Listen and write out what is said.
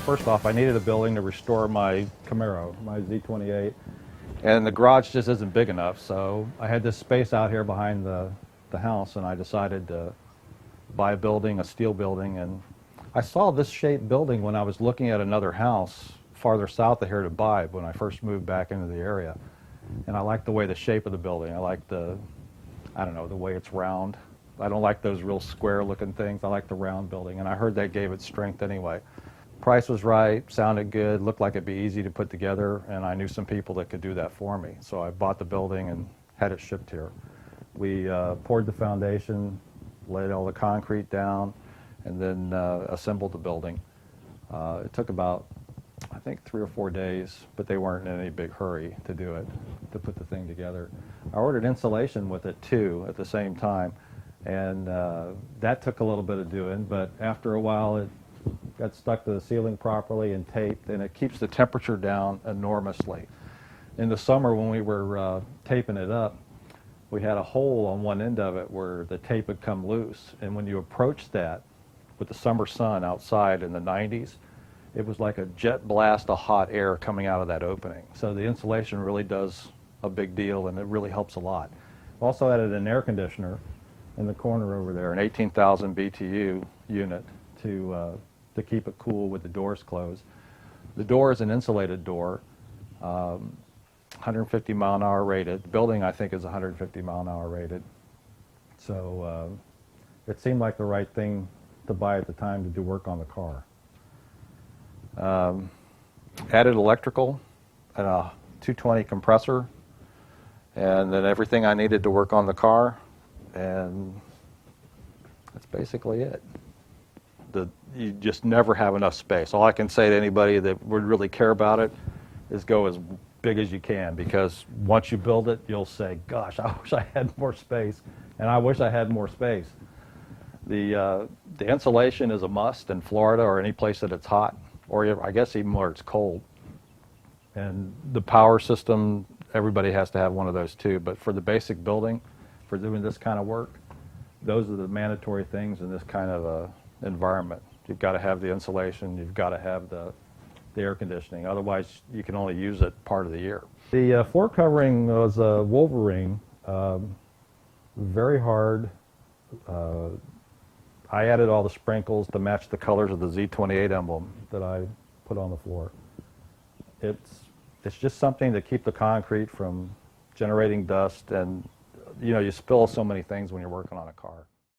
First off, I needed a building to restore my Camaro, my Z28, and the garage just isn't big enough, so I had this space out here behind the house, and I decided to buy a building, a steel building, and I saw this shaped building when I was looking at another house farther south of here to buy when I first moved back into the area. And I like the way the shape of the building. I like I don't know, the way it's round. I don't like those real square looking things. I like the round building, and I heard that gave it strength anyway. Price was right, sounded good, looked like it'd be easy to put together, and I knew some people that could do that for me. So I bought the building and had it shipped here. We poured the foundation, laid all the concrete down, and then assembled the building. It took about, I think, 3 or 4 days, but they weren't in any big hurry to do it, to put the thing together. I ordered insulation with it too at the same time, and that took a little bit of doing, but after a while it got stuck to the ceiling properly and taped, and it keeps the temperature down enormously. In the summer when we were taping it up, we had a hole on one end of it where the tape had come loose, and when you approached that with the summer sun outside in the 90s, it was like a jet blast of hot air coming out of that opening. So the insulation really does a big deal, and it really helps a lot. Also added an air conditioner in the corner over there, an 18,000 BTU unit to keep it cool with the doors closed. The door is an insulated door, 150 mile an hour rated. The building, I think, is 150 mile an hour rated. So it seemed like the right thing to buy at the time to do work on the car. Added electrical and a 220 compressor, and then everything I needed to work on the car, and that's basically it. You just never have enough space. All I can say to anybody that would really care about it is go as big as you can, because once you build it, you'll say, gosh, I wish I had more space, and I wish I had more space. The insulation is a must in Florida or any place that it's hot, or I guess even where it's cold. And the power system, everybody has to have one of those too, but for the basic building, for doing this kind of work, those are the mandatory things in this kind of environment. You've got to have the insulation, you've got to have the air conditioning, otherwise you can only use it part of the year. The floor covering was a Wolverine, very hard. I added all the sprinkles to match the colors of the Z28 emblem that I put on the floor. It's just something to keep the concrete from generating dust, and you know, you spill so many things when you're working on a car.